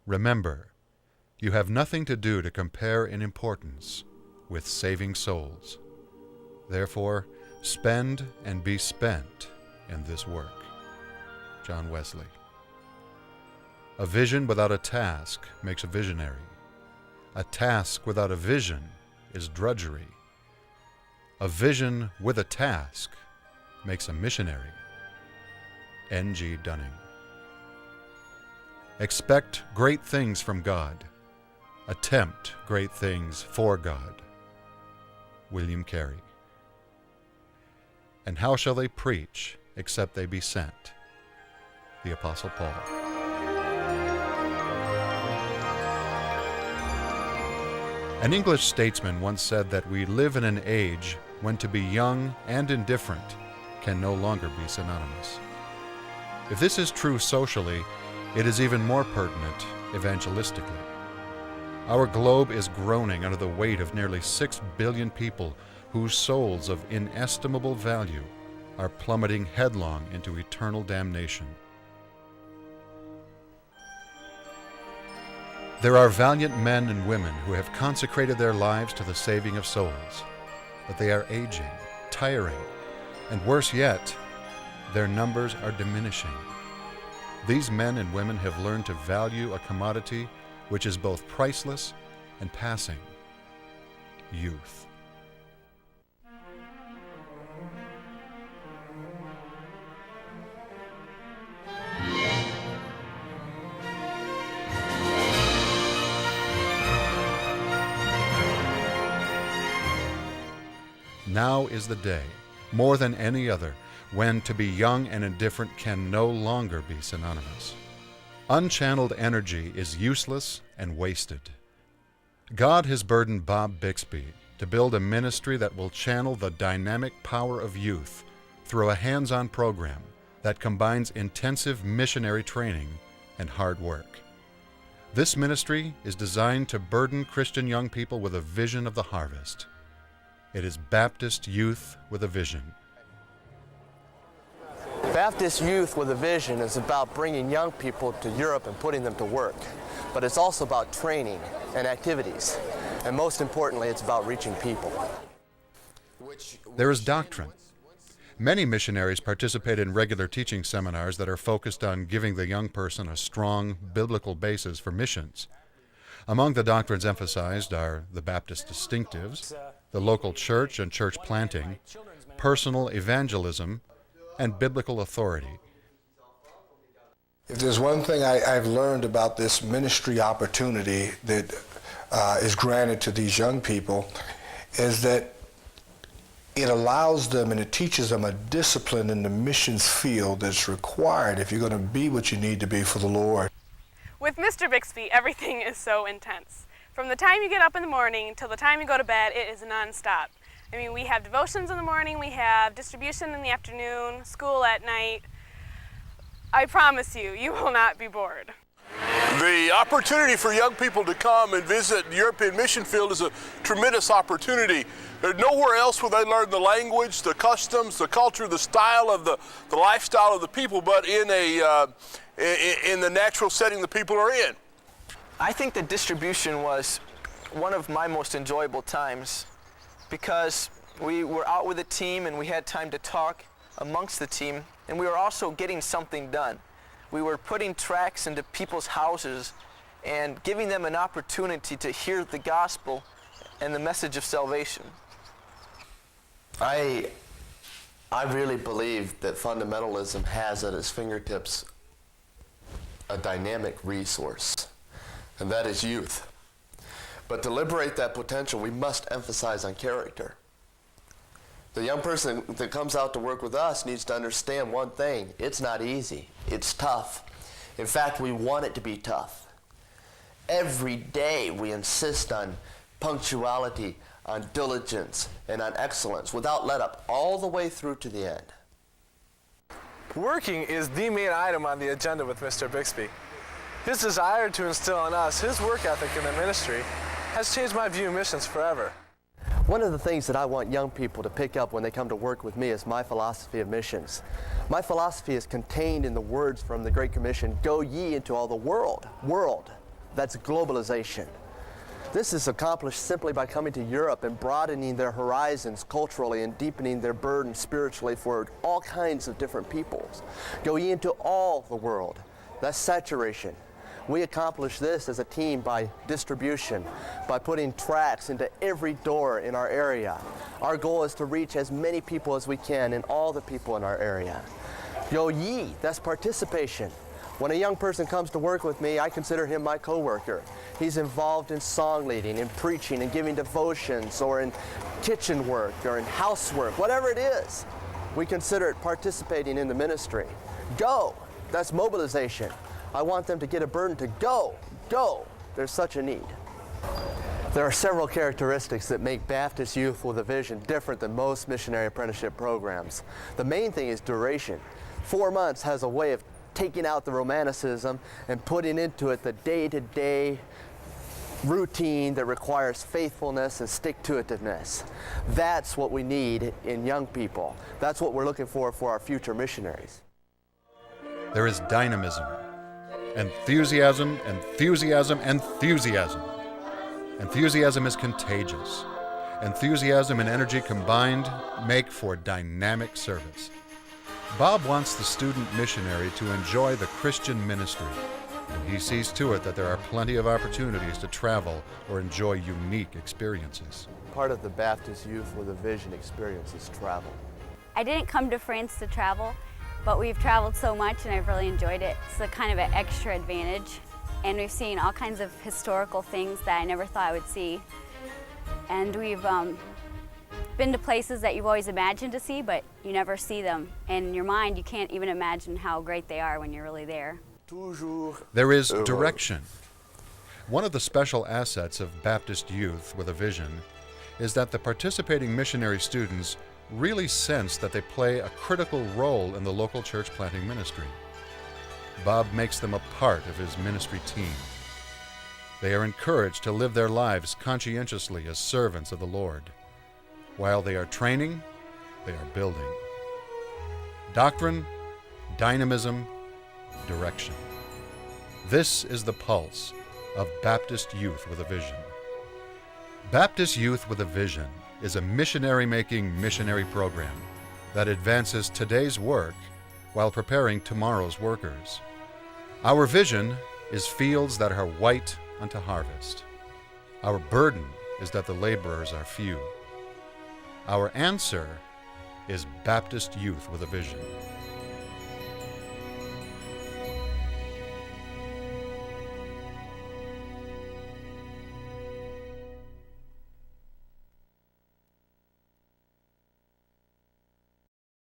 Remember, you have nothing to do to compare in importance with saving souls. Therefore, spend and be spent in this work. John Wesley. A vision without a task makes a visionary. A task without a vision is drudgery. A vision with a task makes a missionary. N.G. Dunning. Expect great things from God. Attempt great things for God. William Carey. And how shall they preach except they be sent? The Apostle Paul. An English statesman once said that we live in an age when to be young and indifferent can no longer be synonymous. If this is true socially, it is even more pertinent evangelistically. Our globe is groaning under the weight of nearly 6 billion people whose souls of inestimable value are plummeting headlong into eternal damnation. There are valiant men and women who have consecrated their lives to the saving of souls, but they are aging, tiring, and worse yet, their numbers are diminishing. These men and women have learned to value a commodity which is both priceless and passing: youth. Now is the day, more than any other, when to be young and indifferent can no longer be synonymous. Unchanneled energy is useless and wasted. God has burdened Bob Bixby to build a ministry that will channel the dynamic power of youth through a hands-on program that combines intensive missionary training and hard work. This ministry is designed to burden Christian young people with a vision of the harvest. It is Baptist Youth with a Vision. Baptist Youth with a Vision is about bringing young people to Europe and putting them to work. But it's also about training and activities. And most importantly, it's about reaching people. There is doctrine. Many missionaries participate in regular teaching seminars that are focused on giving the young person a strong biblical basis for missions. Among the doctrines emphasized are the Baptist distinctives, the local church and church planting, personal evangelism, and biblical authority. If there's one thing I've learned about this ministry opportunity that is granted to these young people, is that it allows them and it teaches them a discipline in the missions field that's required if you're going to be what you need to be for the Lord. With Mr. Bixby, everything is so intense. From the time you get up in the morning till the time you go to bed, it is nonstop. I mean, we have devotions in the morning, we have distribution in the afternoon, school at night. I promise you, you will not be bored. The opportunity for young people to come and visit the European mission field is a tremendous opportunity. Nowhere else will they learn the language, the customs, the culture, the style of the lifestyle of the people, but in the natural setting the people are in. I think the distribution was one of my most enjoyable times because we were out with a team and we had time to talk amongst the team, and we were also getting something done. We were putting tracts into people's houses and giving them an opportunity to hear the gospel and the message of salvation. I really believe that fundamentalism has at its fingertips a dynamic resource, and that is youth. But to liberate that potential, we must emphasize on character. The young person that comes out to work with us needs to understand one thing: it's not easy, it's tough. In fact, we want it to be tough. Every day we insist on punctuality, on diligence, and on excellence without let up all the way through to the end. Working is the main item on the agenda with Mr. Bixby. His desire to instill in us his work ethic in the ministry has changed my view of missions forever. One of the things that I want young people to pick up when they come to work with me is my philosophy of missions. My philosophy is contained in the words from the Great Commission: go ye into all the world. That's globalization. This is accomplished simply by coming to Europe and broadening their horizons culturally and deepening their burden spiritually for all kinds of different peoples, going into all the world. That's saturation. We accomplish this as a team by distribution, by putting tracts into every door in our area. Our goal is to reach as many people as we can and all the people in our area. Yo Yi, that's participation. When a young person comes to work with me, I consider him my co-worker. He's involved in song leading, in preaching, and giving devotions, or in kitchen work, or in housework, whatever it is. We consider it participating in the ministry. Go, that's mobilization. I want them to get a burden to go, go. There's such a need. There are several characteristics that make Baptist Youth with a Vision different than most missionary apprenticeship programs. The main thing is duration. 4 months has a way of taking out the romanticism and putting into it the day-to-day routine that requires faithfulness and stick-to-itiveness. That's what we need in young people. That's what we're looking for our future missionaries. There is dynamism, enthusiasm, enthusiasm, enthusiasm. Enthusiasm is contagious. Enthusiasm and energy combined make for dynamic service. Bob wants the student missionary to enjoy the Christian ministry, and he sees to it that there are plenty of opportunities to travel or enjoy unique experiences. Part of the Baptist Youth with a Vision experience is travel. I didn't come to France to travel, but we've traveled so much and I've really enjoyed it. It's a kind of an extra advantage, and we've seen all kinds of historical things that I never thought I would see. And we've been to places that you've always imagined to see, but you never see them. And in your mind, you can't even imagine how great they are when you're really there. There is direction. One of the special assets of Baptist Youth with a Vision is that the participating missionary students really sense that they play a critical role in the local church planting ministry. Bob makes them a part of his ministry team. They are encouraged to live their lives conscientiously as servants of the Lord. While they are training, they are building. Doctrine, dynamism, direction. This is the pulse of Baptist Youth with a Vision. Baptist Youth with a Vision is a missionary-making missionary program that advances today's work while preparing tomorrow's workers. Our vision is fields that are white unto harvest. Our burden is that the laborers are few. Our answer is Baptist Youth with a Vision.